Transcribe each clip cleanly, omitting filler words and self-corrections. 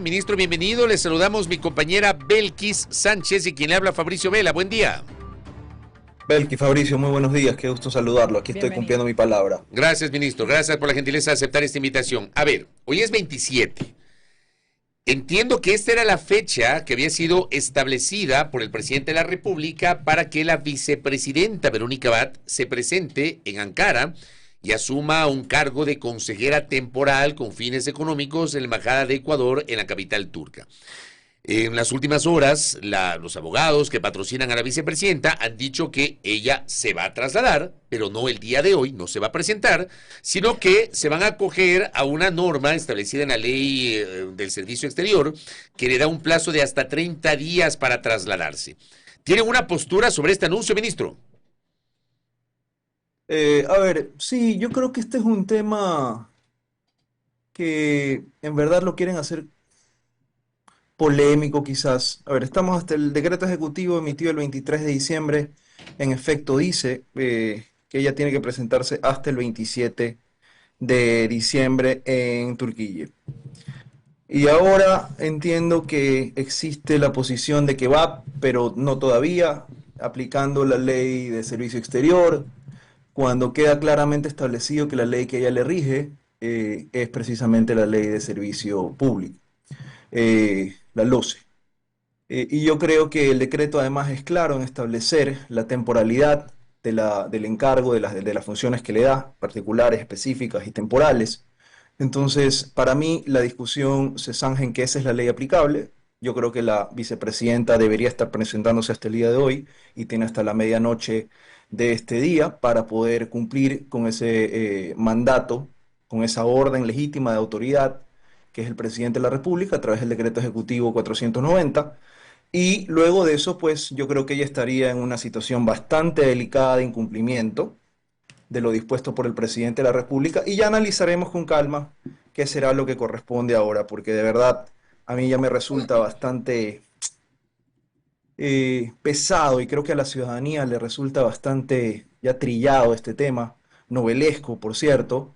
Ministro, bienvenido. Le saludamos mi compañera Belkis Sánchez y quien le habla Fabricio Vela. Buen día. Belkis, Fabricio, muy buenos días. Qué gusto saludarlo. Aquí estoy cumpliendo mi palabra. Gracias, ministro. Gracias por la gentileza de aceptar esta invitación. A ver, hoy es 27. Entiendo que esta era la fecha que había sido establecida por el presidente de la República para que la vicepresidenta Verónica Abad se presente en Ankara y asuma un cargo de consejera temporal con fines económicos en la Embajada de Ecuador en la capital turca. En las últimas horas, los abogados que patrocinan a la vicepresidenta han dicho que ella se va a trasladar, pero no el día de hoy, no se va a presentar, sino que se van a acoger a una norma establecida en la ley del Servicio Exterior que le da un plazo de hasta 30 días para trasladarse. ¿Tienen una postura sobre este anuncio, ministro? Sí, yo creo que este es un tema que en verdad lo quieren hacer polémico quizás. Estamos hasta el decreto ejecutivo emitido el 23 de diciembre, en efecto dice que ella tiene que presentarse hasta el 27 de diciembre en Turquía. Y ahora entiendo que existe la posición de que va, pero no todavía, aplicando la ley de servicio exterior, cuando queda claramente establecido que la ley que ella le rige es precisamente la ley de servicio público, la LOCE. Y yo creo que el decreto además es claro en establecer la temporalidad del encargo de las funciones que le da, particulares, específicas y temporales. Entonces, para mí, la discusión se zanja en que esa es la ley aplicable. Yo creo que la vicepresidenta debería estar presentándose hasta el día de hoy y tiene hasta la medianoche de este día para poder cumplir con ese mandato, con esa orden legítima de autoridad que es el presidente de la República a través del decreto ejecutivo 490. Y luego de eso, pues yo creo que ella estaría en una situación bastante delicada de incumplimiento de lo dispuesto por el presidente de la República y ya analizaremos con calma qué será lo que corresponde ahora, porque de verdad a mí ya me resulta bastante pesado y creo que a la ciudadanía le resulta bastante ya trillado este tema, novelesco, por cierto,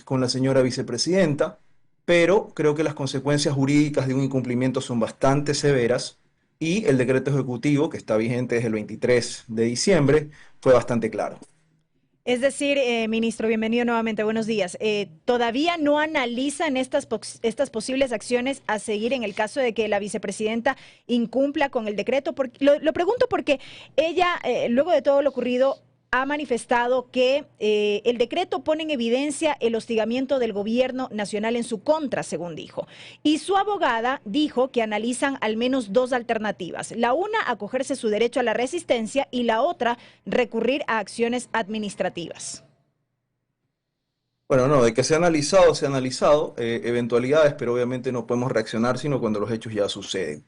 con la señora vicepresidenta, pero creo que las consecuencias jurídicas de un incumplimiento son bastante severas y el decreto ejecutivo, que está vigente desde el 23 de diciembre, fue bastante claro. Es decir, ministro, bienvenido nuevamente, buenos días. ¿Todavía no analizan estas posibles acciones a seguir en el caso de que la vicepresidenta incumpla con el decreto? Lo pregunto porque ella, luego de todo lo ocurrido, ha manifestado que el decreto pone en evidencia el hostigamiento del gobierno nacional en su contra, según dijo. Y su abogada dijo que analizan al menos dos alternativas. La una, acogerse a su derecho a la resistencia y la otra, recurrir a acciones administrativas. Bueno, no, de que se ha analizado eventualidades, pero obviamente no podemos reaccionar sino cuando los hechos ya suceden.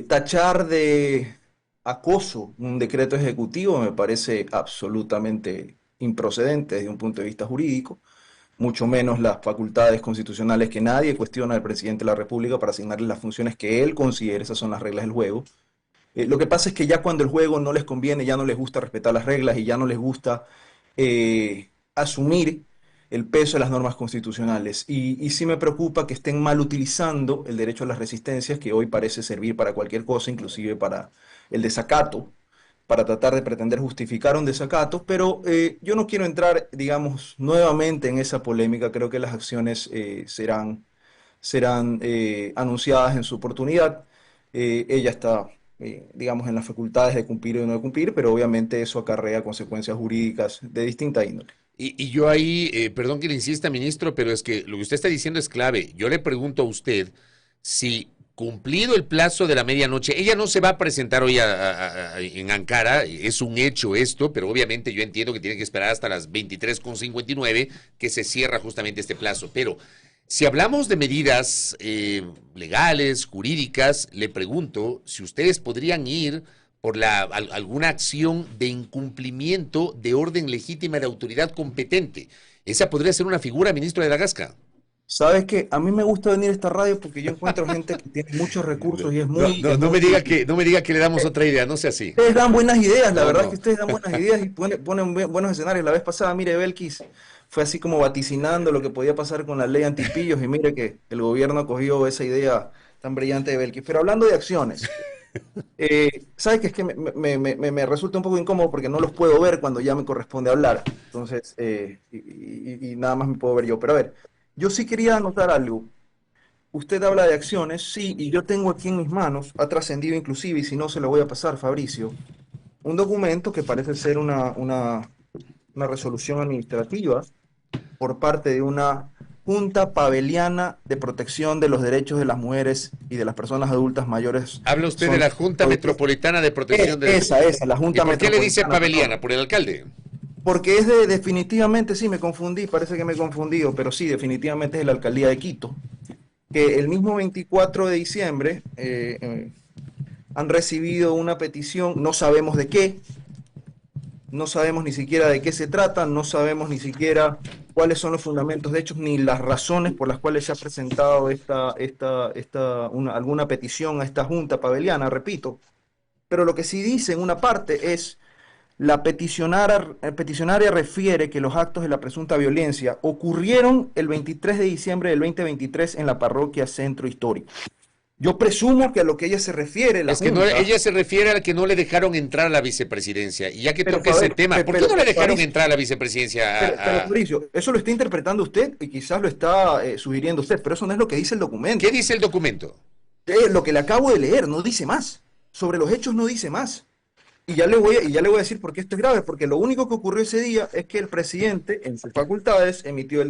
Tachar de acoso un decreto ejecutivo me parece absolutamente improcedente desde un punto de vista jurídico, mucho menos las facultades constitucionales que nadie cuestiona al presidente de la República para asignarle las funciones que él considere, esas son las reglas del juego. Lo que pasa es que ya cuando el juego no les conviene, ya no les gusta respetar las reglas y ya no les gusta asumir el peso de las normas constitucionales. Y sí me preocupa que estén mal utilizando el derecho a las resistencias, que hoy parece servir para cualquier cosa, inclusive para el desacato, para tratar de pretender justificar un desacato, pero yo no quiero entrar, digamos, nuevamente en esa polémica. Creo que las acciones serán anunciadas en su oportunidad. Ella está, digamos, en las facultades de cumplir o no de cumplir, pero obviamente eso acarrea consecuencias jurídicas de distinta índole. Y yo ahí, perdón que le insista, ministro, pero es que lo que usted está diciendo es clave. Yo le pregunto a usted si, cumplido el plazo de la medianoche, ella no se va a presentar hoy en Ankara, es un hecho esto, pero obviamente yo entiendo que tiene que esperar hasta las 23:59 que se cierra justamente este plazo. Pero si hablamos de medidas legales, jurídicas, le pregunto si ustedes podrían ir por alguna acción de incumplimiento de orden legítima de autoridad competente. Esa podría ser una figura, ministro de la Gasca. Sabes que a mí me gusta venir a esta radio porque yo encuentro gente que tiene muchos recursos y es muy... No me diga que le damos otra idea, no sea así. Ustedes dan buenas ideas, la verdad es que ustedes dan buenas ideas y ponen buenos escenarios. La vez pasada, mire, Belkis, fue así como vaticinando lo que podía pasar con la ley antipillos y mire que el gobierno cogió esa idea tan brillante de Belkis. Pero hablando de acciones, ¿sabes qué? Es que me resulta un poco incómodo porque no los puedo ver cuando ya me corresponde hablar. Entonces, y nada más me puedo ver yo. Pero a ver, yo sí quería anotar algo. Usted habla de acciones, sí, y yo tengo aquí en mis manos, ha trascendido inclusive, y si no se lo voy a pasar, Fabricio, un documento que parece ser una resolución administrativa por parte de una Junta Paveliana de Protección de los Derechos de las Mujeres y de las Personas Adultas Mayores. Habla usted de la Junta Metropolitana de Protección de Esa, la Junta ¿Y por qué le dice Metropolitana, Paveliana? ¿Por el alcalde? porque es definitivamente, sí, me confundí, parece que me he confundido, pero sí, definitivamente es de la Alcaldía de Quito, que el mismo 24 de diciembre han recibido una petición, no sabemos de qué, no sabemos ni siquiera de qué se trata, no sabemos ni siquiera cuáles son los fundamentos de hechos ni las razones por las cuales se ha presentado alguna petición a esta Junta Paveliana, repito. Pero lo que sí dice en una parte es, la peticionaria refiere que los actos de la presunta violencia ocurrieron el 23 de diciembre del 2023 en la parroquia Centro Histórico. Yo presumo que a lo que ella se refiere, la Es que Junta, ella se refiere a que no le dejaron entrar a la vicepresidencia. Y ya que Pero, toca ese Fabricio, tema, ¿por qué no le dejaron entrar a la vicepresidencia? Pero, Fabricio, eso lo está interpretando usted y quizás lo está sugiriendo usted, pero eso no es lo que dice el documento. ¿Qué dice el documento? Lo que le acabo de leer, no dice más. Sobre los hechos no dice más. Y ya le voy a decir por qué esto es grave, porque lo único que ocurrió ese día es que el presidente, en sus facultades, emitió el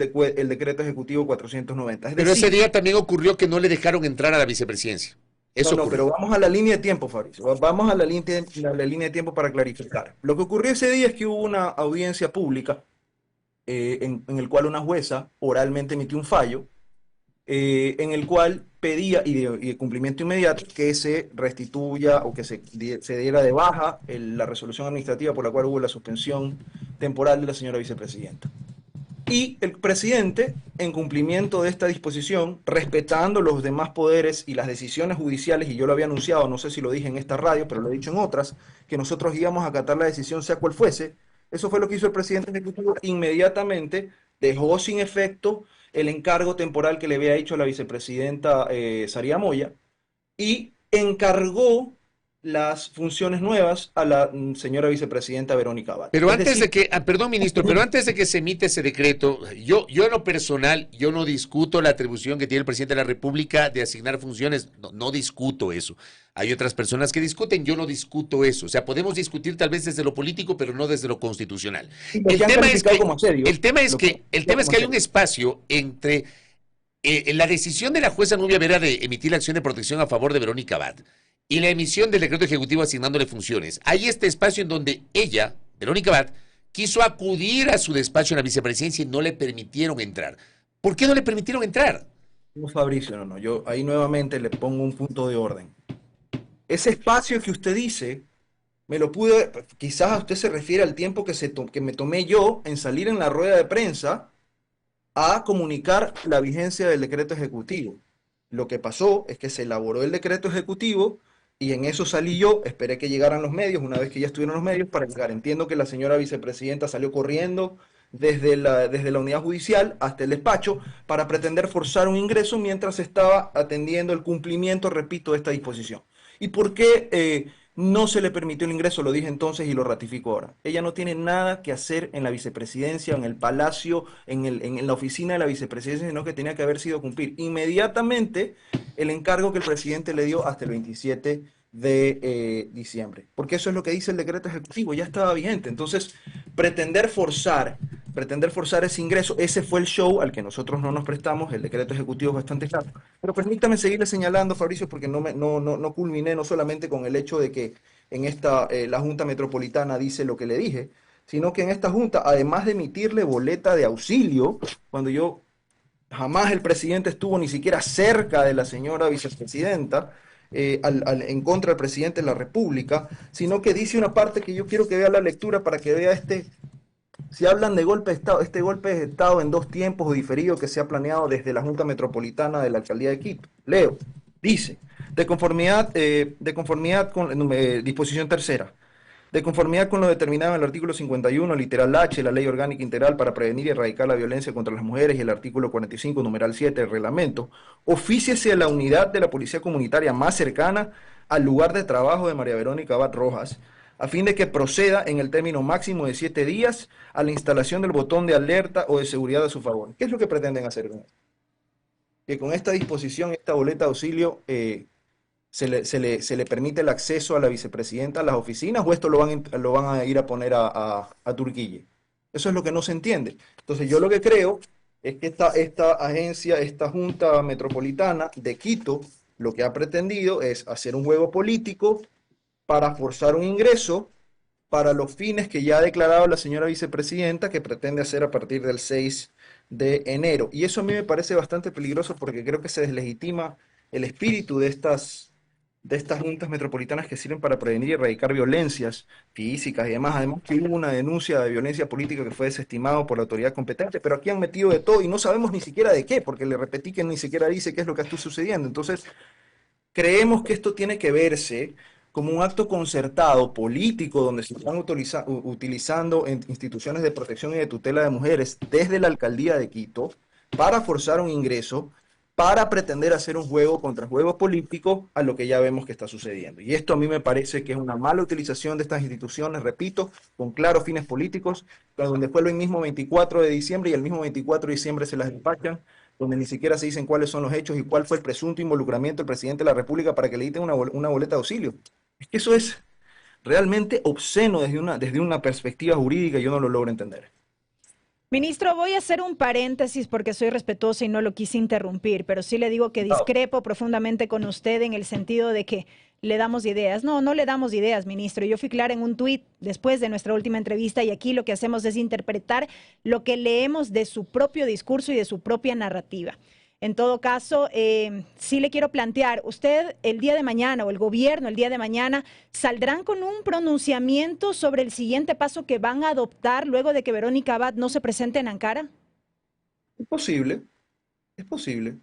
decreto ejecutivo 490. Es Pero decir, ese día también ocurrió que no le dejaron entrar a la vicepresidencia. Eso no, ocurrió. pero vamos a la línea de tiempo, Fabricio. Vamos a la línea de tiempo para clarificar. Lo que ocurrió ese día es que hubo una audiencia pública en el cual una jueza oralmente emitió un fallo en el cual pedía, y de cumplimiento inmediato, que se restituya o que se diera de baja la resolución administrativa por la cual hubo la suspensión temporal de la señora vicepresidenta. Y el presidente, en cumplimiento de esta disposición, respetando los demás poderes y las decisiones judiciales, y yo lo había anunciado, no sé si lo dije en esta radio, pero lo he dicho en otras, que nosotros íbamos a acatar la decisión sea cual fuese, eso fue lo que hizo el presidente ejecutivo, inmediatamente dejó sin efecto el encargo temporal que le había hecho a la vicepresidenta Saría Moya y encargó las funciones nuevas a la señora vicepresidenta Verónica Abad. Pero antes de que, perdón, ministro, pero antes de que se emita ese decreto, yo en lo personal, yo no discuto la atribución que tiene el presidente de la República de asignar funciones, no discuto eso. Hay otras personas que discuten, yo no discuto eso. O sea, podemos discutir tal vez desde lo político, pero no desde lo constitucional. El tema es que hay un espacio entre la decisión de la jueza Nubia Vera de emitir la acción de protección a favor de Verónica Abad y la emisión del decreto ejecutivo asignándole funciones. Hay este espacio en donde ella, Verónica Abad, quiso acudir a su despacho en la vicepresidencia y no le permitieron entrar. ¿Por qué no le permitieron entrar? No, Fabricio, no, yo ahí nuevamente le pongo un punto de orden. Ese espacio que usted dice, me lo pude, quizás a usted se refiere al tiempo que me tomé yo en salir en la rueda de prensa a comunicar la vigencia del decreto ejecutivo. Lo que pasó es que se elaboró el decreto ejecutivo y en eso salí yo, esperé que llegaran los medios, una vez que ya estuvieron los medios, para llegar. Entiendo que la señora vicepresidenta salió corriendo desde la unidad judicial hasta el despacho para pretender forzar un ingreso mientras estaba atendiendo el cumplimiento, repito, de esta disposición. ¿Y por qué no se le permitió el ingreso? Lo dije entonces y lo ratifico ahora. Ella no tiene nada que hacer en la vicepresidencia, en el palacio, en la oficina de la vicepresidencia, sino que tenía que haber sido cumplir inmediatamente el encargo que el presidente le dio hasta el 27 de diciembre. Porque eso es lo que dice el decreto ejecutivo, ya estaba vigente. Entonces, pretender forzar ese ingreso, ese fue el show al que nosotros no nos prestamos, el decreto ejecutivo es bastante claro. Pero permítame seguirle señalando, Fabricio, porque no culminé no solamente con el hecho de que en la Junta Metropolitana dice lo que le dije, sino que en esta Junta, además de emitirle boleta de auxilio, cuando jamás el presidente estuvo ni siquiera cerca de la señora vicepresidenta, en contra del presidente de la República, sino que dice una parte que yo quiero que vea la lectura para que vea si hablan de golpe de Estado, este golpe de Estado en 2 tiempos o diferido que se ha planeado desde la Junta Metropolitana de la Alcaldía de Quito. Leo, dice, de conformidad con disposición tercera, De conformidad con lo determinado en el artículo 51, literal H, de la Ley Orgánica Integral para prevenir y erradicar la violencia contra las mujeres y el artículo 45, numeral 7 del reglamento, ofíciese a la unidad de la policía comunitaria más cercana al lugar de trabajo de María Verónica Abad Rojas, a fin de que proceda en el término máximo de 7 días a la instalación del botón de alerta o de seguridad a su favor. ¿Qué es lo que pretenden hacer con esto? Que con esta disposición, esta boleta de auxilio, se le permite el acceso a la vicepresidenta a las oficinas, o esto lo van a ir a poner a Turquille. Eso es lo que no se entiende. Entonces yo lo que creo es que esta agencia, esta Junta Metropolitana de Quito, lo que ha pretendido es hacer un juego político para forzar un ingreso para los fines que ya ha declarado la señora vicepresidenta que pretende hacer a partir del 6 de enero. Y eso a mí me parece bastante peligroso porque creo que se deslegitima el espíritu de estas juntas metropolitanas que sirven para prevenir y erradicar violencias físicas y demás. Además que hubo una denuncia de violencia política que fue desestimado por la autoridad competente, pero aquí han metido de todo y no sabemos ni siquiera de qué, porque le repetí que ni siquiera dice qué es lo que está sucediendo. Entonces, creemos que esto tiene que verse como un acto concertado político donde se están utilizando instituciones de protección y de tutela de mujeres desde la alcaldía de Quito para forzar un ingreso, para pretender hacer un juego contra juego político a lo que ya vemos que está sucediendo. Y esto a mí me parece que es una mala utilización de estas instituciones, repito, con claros fines políticos, donde fue el mismo 24 de diciembre y el mismo 24 de diciembre se las despachan, donde ni siquiera se dicen cuáles son los hechos y cuál fue el presunto involucramiento del presidente de la República para que le diten una boleta de auxilio. Es que eso es realmente obsceno desde una perspectiva jurídica y yo no lo logro entender. Ministro, voy a hacer un paréntesis porque soy respetuosa y no lo quise interrumpir, pero sí le digo que discrepo profundamente con usted en el sentido de que le damos ideas. No, no le damos ideas, ministro. Yo fui clara en un tuit después de nuestra última entrevista y aquí lo que hacemos es interpretar lo que leemos de su propio discurso y de su propia narrativa. En todo caso, sí le quiero plantear, usted el día de mañana o el gobierno el día de mañana saldrán con un pronunciamiento sobre el siguiente paso que van a adoptar luego de que Verónica Abad no se presente en Ankara. Es posible, es posible.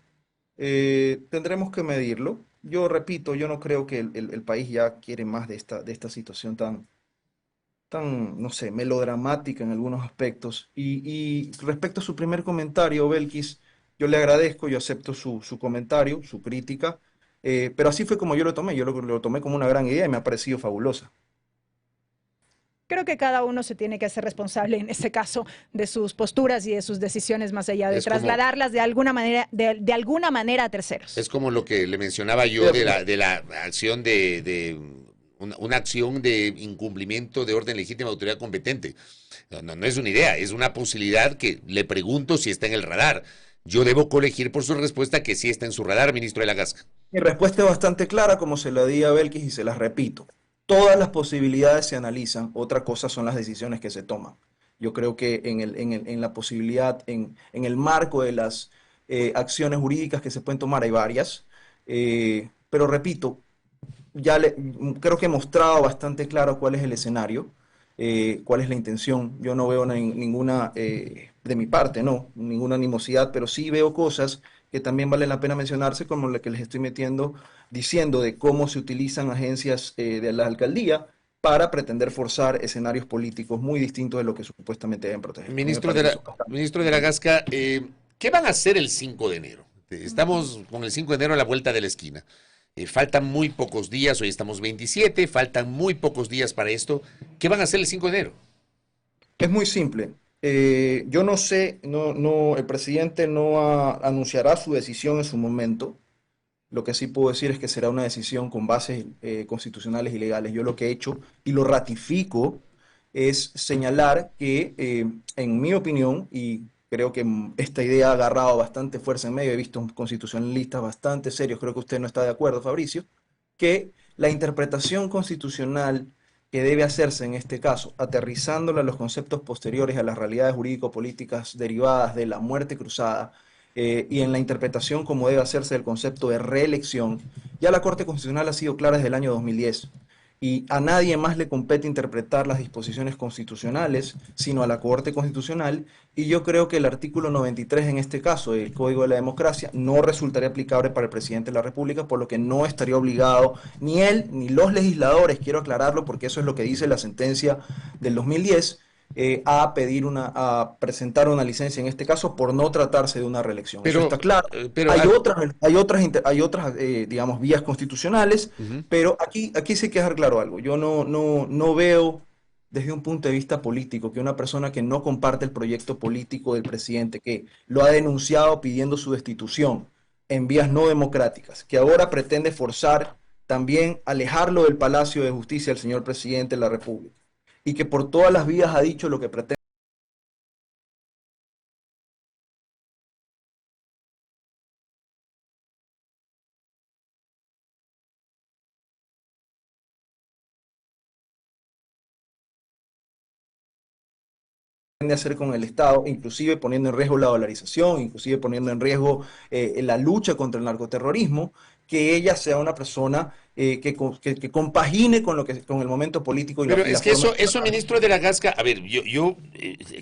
Tendremos que medirlo. Yo repito, yo no creo que el país ya quiere más de esta situación tan, no sé, melodramática en algunos aspectos. Y respecto a su primer comentario, Belkis, yo le agradezco, yo acepto su comentario, su crítica, pero así fue como yo lo tomé. Yo lo tomé como una gran idea y me ha parecido fabulosa. Creo que cada uno se tiene que hacer responsable en este caso de sus posturas y de sus decisiones más allá de trasladarlas de alguna manera, de alguna manera a terceros. Es como lo que le mencionaba yo de la acción una acción de incumplimiento de orden legítima de autoridad competente. No es una idea, es una posibilidad que le pregunto si está en el radar. Yo debo colegir por su respuesta que sí está en su radar, ministro de la Gasca. Mi respuesta es bastante clara, como se la di a Belkis y se las repito. Todas las posibilidades se analizan, otra cosa son las decisiones que se toman. Yo creo que en la posibilidad, en el marco de las acciones jurídicas que se pueden tomar hay varias, pero repito, creo que he mostrado bastante claro cuál es el escenario, cuál es la intención. Yo no veo ninguna, de mi parte, no, ninguna animosidad, pero sí veo cosas que también valen la pena mencionarse, como la que les estoy diciendo de cómo se utilizan agencias de la alcaldía para pretender forzar escenarios políticos muy distintos de lo que supuestamente deben proteger. Ministro de la Gasca, ¿qué van a hacer el 5 de enero? Estamos con el 5 de enero a la vuelta de la esquina. Faltan muy pocos días, hoy estamos 27, faltan muy pocos días para esto. ¿Qué van a hacer el 5 de enero? Es muy simple. Yo no sé, el presidente no anunciará su decisión en su momento. Lo que sí puedo decir es que será una decisión con bases constitucionales y legales. Yo lo que he hecho, y lo ratifico, es señalar que, en mi opinión, y creo que esta idea ha agarrado bastante fuerza en medio, he visto constitucionalistas bastante serios, creo que usted no está de acuerdo, Fabricio, que la interpretación constitucional que debe hacerse en este caso, aterrizándola a los conceptos posteriores a las realidades jurídico-políticas derivadas de la muerte cruzada, y en la interpretación como debe hacerse del concepto de reelección, ya la Corte Constitucional ha sido clara desde el año 2010. y a nadie más le compete interpretar las disposiciones constitucionales, sino a la Corte Constitucional, y yo creo que el artículo 93 en este caso del Código de la Democracia no resultaría aplicable para el presidente de la República, por lo que no estaría obligado ni él ni los legisladores, quiero aclararlo porque eso es lo que dice la sentencia del 2010, a presentar una licencia en este caso por no tratarse de una reelección. Eso Pero, está claro. pero, Hay otras, digamos, vías constitucionales, ujú. pero aquí sí hay que dejar claro algo. Yo no veo desde un punto de vista político que una persona que no comparte el proyecto político del presidente, que lo ha denunciado pidiendo su destitución en vías no democráticas, que ahora pretende forzar también alejarlo del Palacio de Justicia al señor presidente de la República, y que por todas las vías ha dicho lo que pretende hacer con el Estado, inclusive poniendo en riesgo la dolarización, inclusive poniendo en riesgo la lucha contra el narcoterrorismo, que ella sea una persona que compagine con el momento político y Pero y es la que forma. eso, ministro de la Gasca, a ver, yo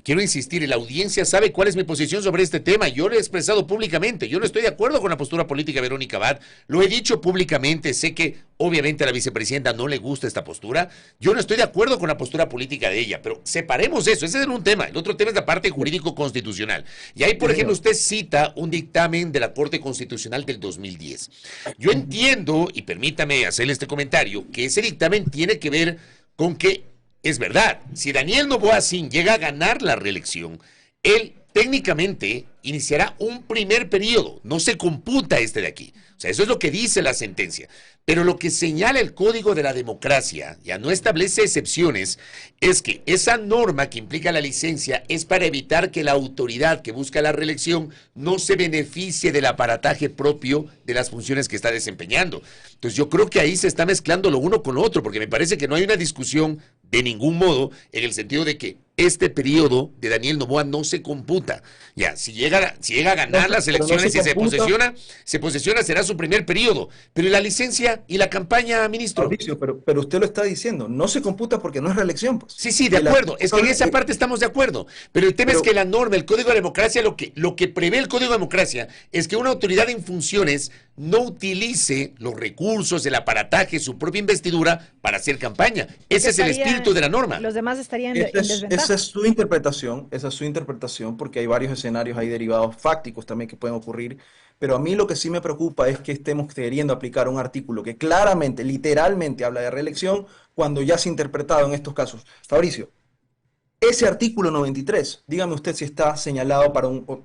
quiero insistir, la audiencia sabe cuál es mi posición sobre este tema, yo lo he expresado públicamente, yo no estoy de acuerdo con la postura política de Verónica Abad, lo he dicho públicamente, sé que obviamente a la vicepresidenta no le gusta esta postura, yo no estoy de acuerdo con la postura política de ella, pero separemos eso, ese es un tema, el otro tema es la parte jurídico-constitucional. Y ahí, por ejemplo, usted cita un dictamen de la Corte Constitucional del 2010. Yo entiendo, y permítame hacerle este comentario, que ese dictamen tiene que ver con que, es verdad, si Daniel Noboa Sin llega a ganar la reelección, él técnicamente iniciará un primer periodo, no se computa este de aquí. O sea, eso es lo que dice la sentencia. Pero lo que señala el Código de la Democracia, ya no establece excepciones, es que esa norma que implica la licencia es para evitar que la autoridad que busca la reelección no se beneficie del aparataje propio de las funciones que está desempeñando. Entonces yo creo que ahí se está mezclando lo uno con lo otro, porque me parece que no hay una discusión de ningún modo en el sentido de que este periodo de Daniel Noboa no se computa. Ya, si llega a ganar las elecciones y se posesiona, será su primer periodo. Pero ¿y la licencia y la campaña, ministro? Mauricio, pero usted lo está diciendo, no se computa porque no es reelección, pues. Sí, de acuerdo. Es que en esa parte estamos de acuerdo. Pero el tema es que la norma, el Código de Democracia, lo que prevé el Código de Democracia es que una autoridad en funciones no utilice los recursos, el aparataje, su propia investidura para hacer campaña. Ese es el espíritu de la norma. Los demás estarían en desventaja. Esa es su interpretación, porque hay varios escenarios ahí derivados fácticos también que pueden ocurrir. Pero a mí lo que sí me preocupa es que estemos queriendo aplicar un artículo que claramente, literalmente habla de reelección cuando ya se ha interpretado en estos casos. Fabricio, ese artículo 93, dígame usted si está señalado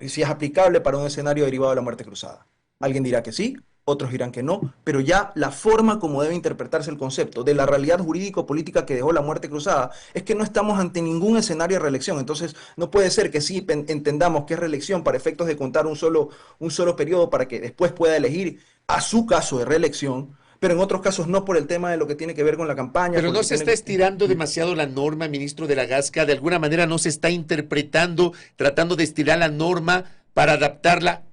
si es aplicable para un escenario derivado de la muerte cruzada. Alguien dirá que sí, otros dirán que no, pero ya la forma como debe interpretarse el concepto de la realidad jurídico-política que dejó la muerte cruzada es que no estamos ante ningún escenario de reelección. Entonces no puede ser que sí entendamos que es reelección para efectos de contar un solo periodo para que después pueda elegir a su caso de reelección, pero en otros casos no, por el tema de lo que tiene que ver con la campaña. Pero no se está estirando demasiado la norma, ministro de la Gasca, de alguna manera no se está interpretando, tratando de estirar la norma para adaptarla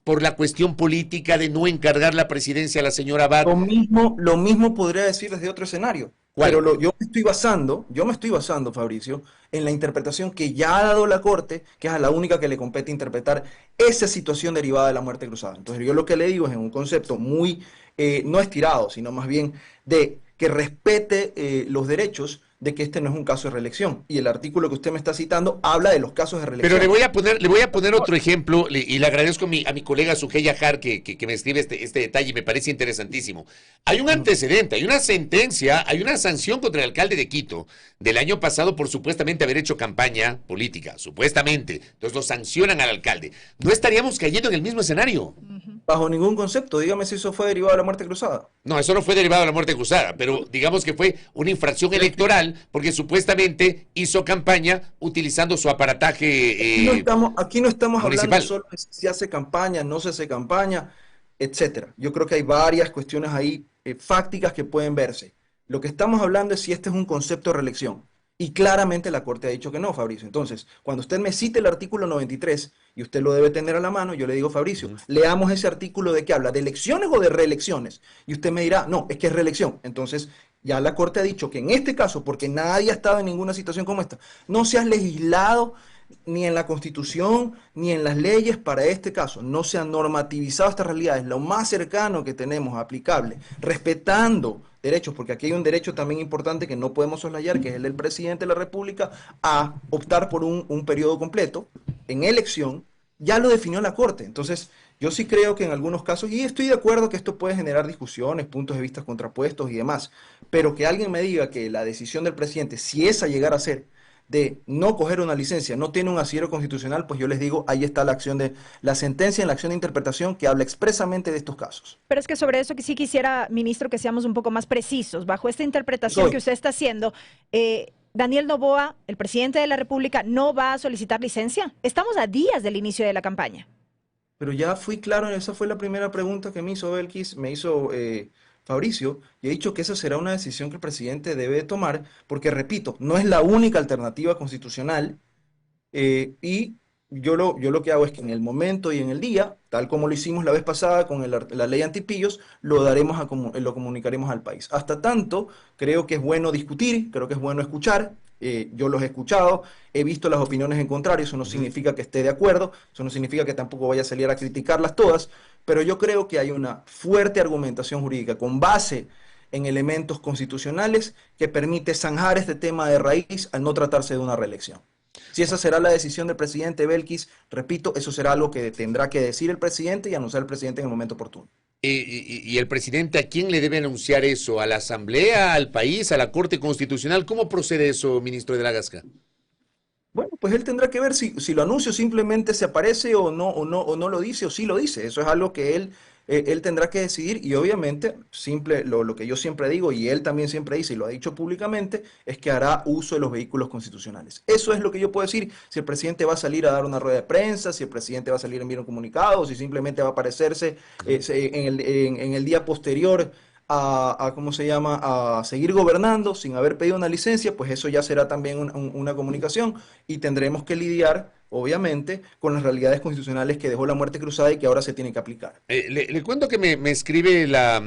por la cuestión política de no encargar la presidencia a la señora Abad. Lo mismo podría decir desde otro escenario. ¿Cuál? Pero yo me estoy basando, Fabricio, en la interpretación que ya ha dado la Corte, que es a la única que le compete interpretar esa situación derivada de la muerte cruzada. Entonces yo lo que le digo es en un concepto muy, no estirado, sino más bien de que respete los derechos de que este no es un caso de reelección. Y el artículo que usted me está citando habla de los casos de reelección. Pero le voy a poner otro ejemplo, y le agradezco a mi colega Sugeya Har que me escribe este detalle, y me parece interesantísimo. Hay un antecedente, hay una sentencia, hay una sanción contra el alcalde de Quito del año pasado por supuestamente haber hecho campaña política, supuestamente. Entonces lo sancionan al alcalde. ¿No estaríamos cayendo en el mismo escenario? Bajo ningún concepto. Dígame si eso fue derivado de la muerte cruzada. No, eso no fue derivado de la muerte cruzada, pero digamos que fue una infracción electoral porque supuestamente hizo campaña utilizando su aparataje Aquí no estamos municipal. hablando solo de si se hace campaña, no se hace campaña, etcétera. Yo creo que hay varias cuestiones ahí fácticas que pueden verse. Lo que estamos hablando es si este es un concepto de reelección. Y claramente la Corte ha dicho que no, Fabricio. Entonces, cuando usted me cite el artículo 93, y usted lo debe tener a la mano, yo le digo, Fabricio, leamos ese artículo de qué habla, ¿de elecciones o de reelecciones? Y usted me dirá, no, es que es reelección. Entonces, Ya la Corte ha dicho que en este caso, porque nadie ha estado en ninguna situación como esta, no se ha legislado ni en la Constitución ni en las leyes para este caso, no se han normativizado estas realidades, lo más cercano que tenemos aplicable, respetando derechos, porque aquí hay un derecho también importante que no podemos soslayar, que es el del presidente de la República, a optar por un periodo completo en elección, ya lo definió la Corte. Entonces, yo sí creo que en algunos casos, y estoy de acuerdo que esto puede generar discusiones, puntos de vista contrapuestos y demás, pero que alguien me diga que la decisión del presidente, si esa llegara a ser de no coger una licencia, no tiene un asidero constitucional, pues yo les digo, ahí está la acción de la sentencia en la acción de interpretación que habla expresamente de estos casos. Pero es que sobre eso que sí quisiera, ministro, que seamos un poco más precisos. Bajo esta interpretación que usted está haciendo, Daniel Noboa, el presidente de la República, no va a solicitar licencia. Estamos a días del inicio de la campaña. Pero ya fui claro, esa fue la primera pregunta que me hizo Belkis, me hizo Fabricio, y he dicho que esa será una decisión que el presidente debe tomar, porque repito, no es la única alternativa constitucional, y yo lo que hago es que en el momento y en el día, tal como lo hicimos la vez pasada con la ley antipillos, lo comunicaremos al país. Hasta tanto, creo que es bueno discutir, creo que es bueno escuchar. Yo los he escuchado, he visto las opiniones en contrario, eso no significa que esté de acuerdo, eso no significa que tampoco vaya a salir a criticarlas todas, pero yo creo que hay una fuerte argumentación jurídica con base en elementos constitucionales que permite zanjar este tema de raíz al no tratarse de una reelección. Si esa será la decisión del presidente Belkis, repito, eso será algo que tendrá que decir el presidente y anunciar el presidente en el momento oportuno. ¿Y el presidente a quién le debe anunciar eso? ¿A la Asamblea, al país, a la Corte Constitucional? ¿Cómo procede eso, ministro de la Gasca? Bueno, pues él tendrá que ver si lo anuncio simplemente se aparece o no lo dice o sí lo dice. Eso es algo que él tendrá que decidir y obviamente lo que yo siempre digo y él también siempre dice y lo ha dicho públicamente es que hará uso de los vehículos constitucionales. Eso es lo que yo puedo decir. Si el presidente va a salir a dar una rueda de prensa, si el presidente va a salir a enviar un comunicado, si simplemente va a aparecerse en el día posterior ¿cómo se llama?, a seguir gobernando sin haber pedido una licencia, pues eso ya será también una comunicación y tendremos que lidiar, obviamente, con las realidades constitucionales que dejó la muerte cruzada y que ahora se tienen que aplicar. Le cuento que me escribe la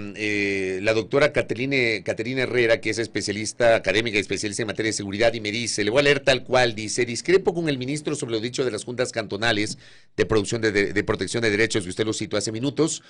doctora Caterina Herrera, que es especialista académica y especialista en materia de seguridad, y me dice, le voy a leer tal cual, dice, discrepo con el ministro sobre lo dicho de las juntas cantonales de protección de derechos, que usted lo citó hace minutos.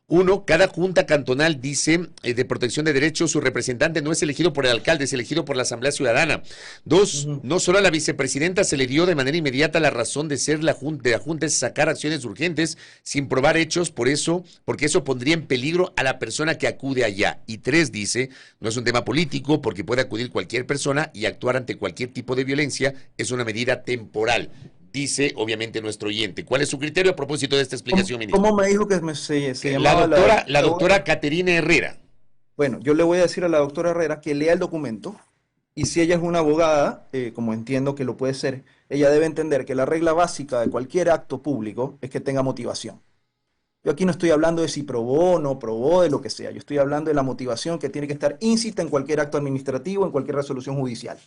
Uno, cada junta cantonal dice de protección de derechos, su representante no es elegido por el alcalde, es elegido por la Asamblea Ciudadana. Dos, no solo a la vicepresidenta se le dio de manera inmediata la razón de ser la junta es sacar acciones urgentes sin probar hechos, porque eso pondría en peligro a la persona que acude allá. Y tres, dice, no es un tema político porque puede acudir cualquier persona y actuar ante cualquier tipo de violencia, es una medida temporal. Dice, obviamente, nuestro oyente. ¿Cuál es su criterio a propósito de esta explicación, ministro? ¿Cómo me dijo que se llamaba la doctora Caterina Herrera? Bueno, yo le voy a decir a la doctora Herrera que lea el documento y si ella es una abogada, como entiendo que lo puede ser, ella debe entender que la regla básica de cualquier acto público es que tenga motivación. Yo aquí no estoy hablando de si probó o no probó, de lo que sea. Yo estoy hablando de la motivación que tiene que estar íncita en cualquier acto administrativo, en cualquier resolución judicial.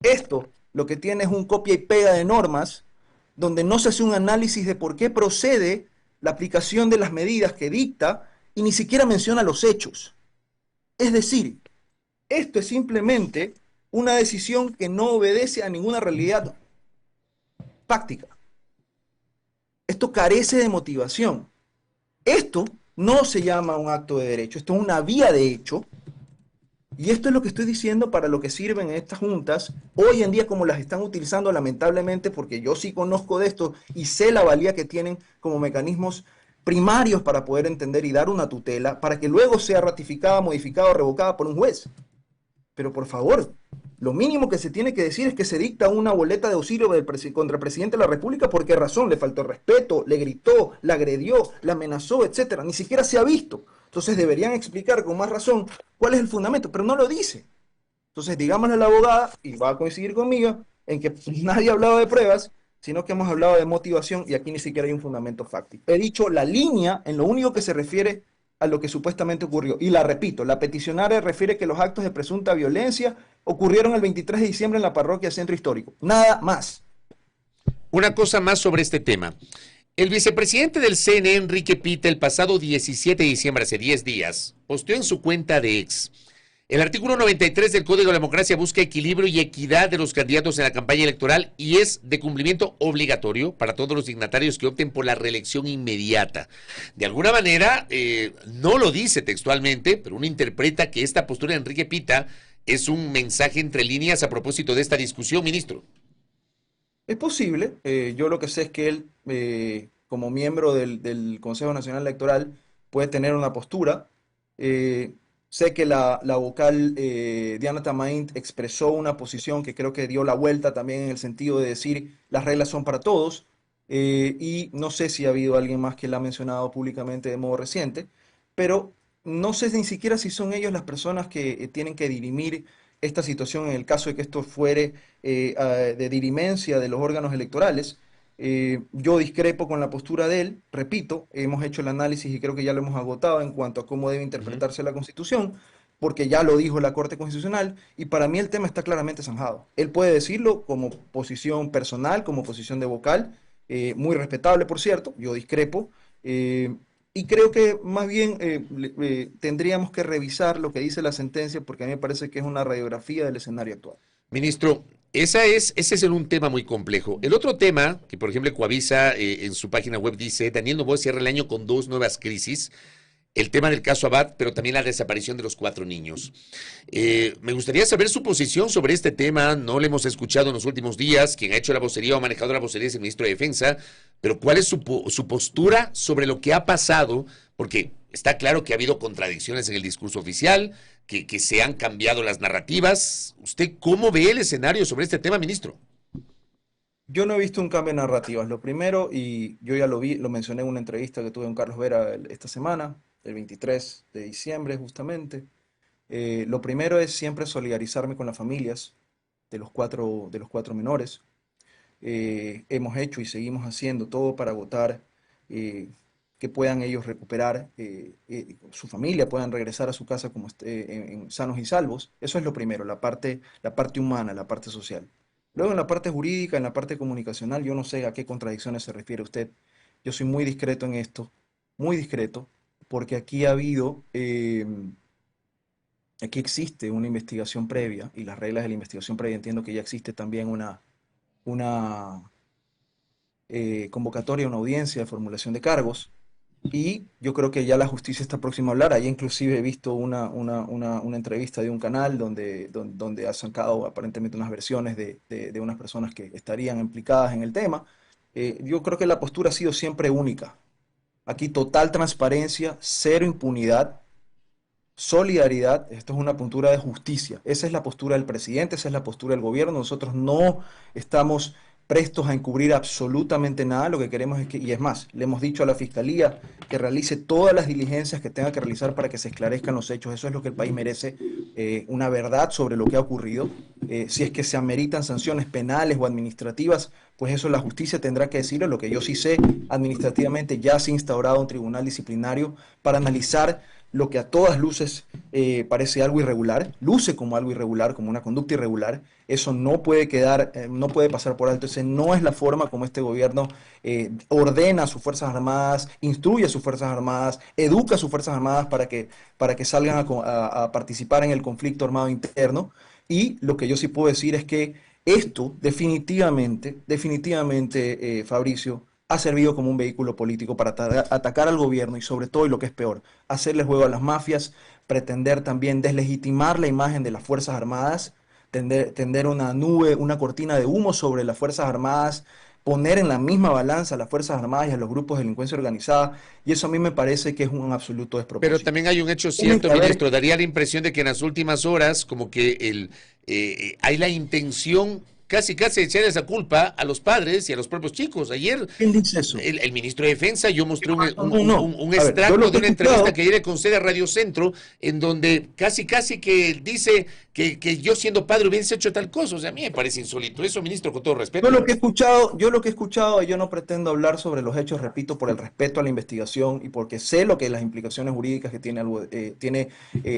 Esto lo que tiene es un copia y pega de normas donde no se hace un análisis de por qué procede la aplicación de las medidas que dicta y ni siquiera menciona los hechos. Es decir, esto es simplemente una decisión que no obedece a ninguna realidad práctica. Esto carece de motivación. Esto no se llama un acto de derecho, esto es una vía de hecho. Y esto es lo que estoy diciendo para lo que sirven estas juntas, hoy en día como las están utilizando lamentablemente, porque yo sí conozco de esto y sé la valía que tienen como mecanismos primarios para poder entender y dar una tutela, para que luego sea ratificada, modificada o revocada por un juez. Pero por favor, lo mínimo que se tiene que decir es que se dicta una boleta de auxilio contra el presidente de la República. ¿Por qué razón? Le faltó respeto, le gritó, le agredió, le amenazó, etcétera. Ni siquiera se ha visto. Entonces deberían explicar con más razón cuál es el fundamento, pero no lo dice. Entonces digámosle a la abogada, y va a coincidir conmigo, en que nadie ha hablado de pruebas, sino que hemos hablado de motivación y aquí ni siquiera hay un fundamento fáctico. He dicho la línea en lo único que se refiere a lo que supuestamente ocurrió. Y la repito, la peticionaria refiere que los actos de presunta violencia ocurrieron el 23 de diciembre en la parroquia Centro Histórico. Nada más. Una cosa más sobre este tema. El vicepresidente del CNE, Enrique Pita, el pasado 17 de diciembre, hace 10 días, posteó en su cuenta de X: El artículo 93 del Código de la Democracia busca equilibrio y equidad de los candidatos en la campaña electoral y es de cumplimiento obligatorio para todos los dignatarios que opten por la reelección inmediata. De alguna manera, no lo dice textualmente, pero uno interpreta que esta postura de Enrique Pita es un mensaje entre líneas a propósito de esta discusión, ministro. Es posible. Yo lo que sé es que él, como miembro del Consejo Nacional Electoral, puede tener una postura. Sé que la vocal Diana Tamaint expresó una posición que creo que dio la vuelta también en el sentido de decir las reglas son para todos, y no sé si ha habido alguien más que la ha mencionado públicamente de modo reciente, pero no sé ni siquiera si son ellos las personas que tienen que dirimir esta situación en el caso de que esto fuere de dirimencia de los órganos electorales. Yo discrepo con la postura de él, repito, hemos hecho el análisis y creo que ya lo hemos agotado en cuanto a cómo debe interpretarse la Constitución, porque ya lo dijo la Corte Constitucional y para mí el tema está claramente zanjado. Él puede decirlo como posición personal, como posición de vocal, muy respetable por cierto, yo discrepo, y creo que más bien tendríamos que revisar lo que dice la sentencia porque a mí me parece que es una radiografía del escenario actual. Ministro, ese es un tema muy complejo. El otro tema, que por ejemplo Coavisa en su página web dice, Daniel Noboa cierra el año con 2 nuevas crisis, el tema del caso Abad, pero también la desaparición de los 4 niños. Me gustaría saber su posición sobre este tema, no le hemos escuchado en los últimos días, quien ha hecho la vocería o ha manejado la vocería es el ministro de Defensa, pero ¿cuál es su postura sobre lo que ha pasado? Porque está claro que ha habido contradicciones en el discurso oficial, que se han cambiado las narrativas. ¿Usted cómo ve el escenario sobre este tema, ministro? Yo no he visto un cambio en narrativas. Lo primero, y yo ya lo vi, lo mencioné en una entrevista que tuve con Carlos Vera esta semana, el 23 de diciembre justamente. Lo primero es siempre solidarizarme con las familias de los cuatro menores. Hemos hecho y seguimos haciendo todo para agotar que puedan ellos recuperar su familia, puedan regresar a su casa como sanos y salvos. Eso es lo primero, la parte humana, la parte social. Luego en la parte jurídica, en la parte comunicacional, yo no sé a qué contradicciones se refiere usted. Yo soy muy discreto en esto, muy discreto, porque aquí ha habido, aquí existe una investigación previa y las reglas de la investigación previa, entiendo que ya existe también una convocatoria, una audiencia de formulación de cargos. Y yo creo que ya la justicia está próxima a hablar. Ahí inclusive he visto una entrevista de un canal donde ha sacado aparentemente unas versiones de unas personas que estarían implicadas en el tema. Yo creo que la postura ha sido siempre única. Aquí total transparencia, cero impunidad, solidaridad. Esto es una postura de justicia. Esa es la postura del presidente, esa es la postura del gobierno. Nosotros no estamos prestos a encubrir absolutamente nada. Lo que queremos es que, y es más, le hemos dicho a la Fiscalía que realice todas las diligencias que tenga que realizar para que se esclarezcan los hechos. Eso es lo que el país merece, una verdad sobre lo que ha ocurrido. Si es que se ameritan sanciones penales o administrativas, pues eso la justicia tendrá que decirlo. Lo que yo sí sé, administrativamente ya se ha instaurado un tribunal disciplinario para analizar lo que a todas luces parece algo irregular, luce como algo irregular, como una conducta irregular. Eso no puede quedar, no puede pasar por alto. Esa no es la forma como este gobierno ordena a sus Fuerzas Armadas, instruye a sus Fuerzas Armadas, educa a sus Fuerzas Armadas para que salgan a participar en el conflicto armado interno. Y lo que yo sí puedo decir es que esto definitivamente, Fabricio, ha servido como un vehículo político para atacar al gobierno y sobre todo, y lo que es peor, hacerle juego a las mafias, pretender también deslegitimar la imagen de las Fuerzas Armadas, tender una nube, una cortina de humo sobre las Fuerzas Armadas, poner en la misma balanza a las Fuerzas Armadas y a los grupos de delincuencia organizada, y eso a mí me parece que es un absoluto despropósito. Pero también hay un hecho cierto, ministro, daría la impresión de que en las últimas horas como que hay la intención casi echar esa culpa a los padres y a los propios chicos. Ayer ¿Quién dice eso? el ministro de Defensa, yo mostré un A ver, extracto de una entrevista que ayer le concede a Radio Centro, en donde casi que dice que yo siendo padre hubiese hecho tal cosa. O sea, a mí me parece insólito eso, ministro, con todo respeto. Yo lo que he escuchado, yo no pretendo hablar sobre los hechos, repito, por el respeto a la investigación y porque sé lo que las implicaciones jurídicas que tiene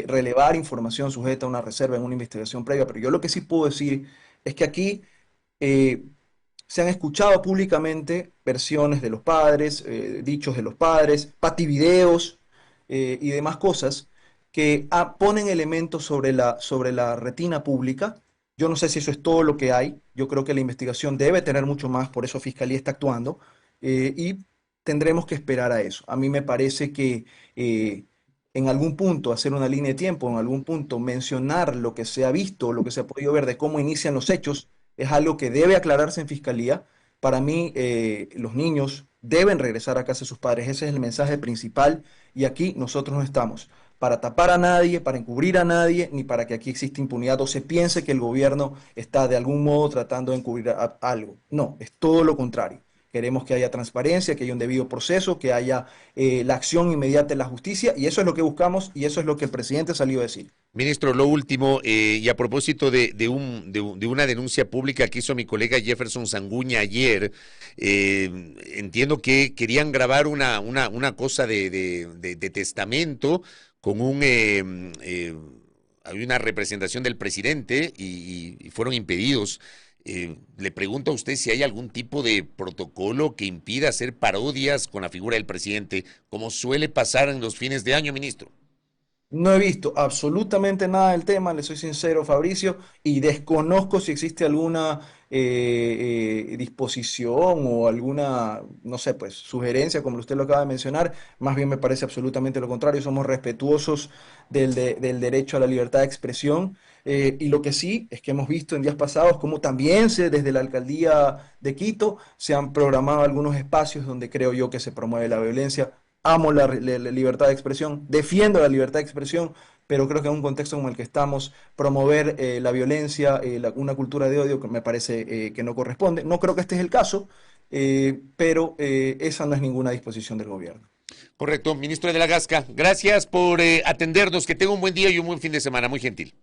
relevar información sujeta a una reserva en una investigación previa, pero yo lo que sí puedo decir es que aquí se han escuchado públicamente versiones de los padres, dichos de los padres, pativideos y demás cosas, que ponen elementos sobre la retina pública. Yo no sé si eso es todo lo que hay. Yo creo que la investigación debe tener mucho más, por eso Fiscalía está actuando, y tendremos que esperar a eso. A mí me parece que en algún punto hacer una línea de tiempo, en algún punto mencionar lo que se ha visto, lo que se ha podido ver de cómo inician los hechos, es algo que debe aclararse en Fiscalía. Para mí, los niños deben regresar a casa de sus padres. Ese es el mensaje principal y aquí nosotros no estamos para tapar a nadie, para encubrir a nadie, ni para que aquí exista impunidad o se piense que el gobierno está de algún modo tratando de encubrir algo. No, es todo lo contrario. Queremos que haya transparencia, que haya un debido proceso, que haya la acción inmediata de la justicia, y eso es lo que buscamos y eso es lo que el presidente salió a decir. Ministro, lo último, y a propósito de una denuncia pública que hizo mi colega Jefferson Sanguña ayer, entiendo que querían grabar una cosa de testamento con hay una representación del presidente y fueron impedidos. Le pregunto a usted si hay algún tipo de protocolo que impida hacer parodias con la figura del presidente, como suele pasar en los fines de año, ministro. No he visto absolutamente nada del tema, le soy sincero, Fabricio, y desconozco si existe alguna disposición o alguna, no sé, pues sugerencia, como usted lo acaba de mencionar. Más bien me parece absolutamente lo contrario. Somos respetuosos del derecho a la libertad de expresión. Y lo que sí es que hemos visto en días pasados cómo también desde la alcaldía de Quito se han programado algunos espacios donde creo yo que se promueve la violencia. Amo la libertad de expresión, defiendo la libertad de expresión, pero creo que en un contexto como el que estamos, promover la violencia, una cultura de odio que me parece que no corresponde. No creo que este es el caso, pero esa no es ninguna disposición del gobierno. Correcto, ministro de la Gasca, gracias por atendernos, que tenga un buen día y un buen fin de semana, muy gentil.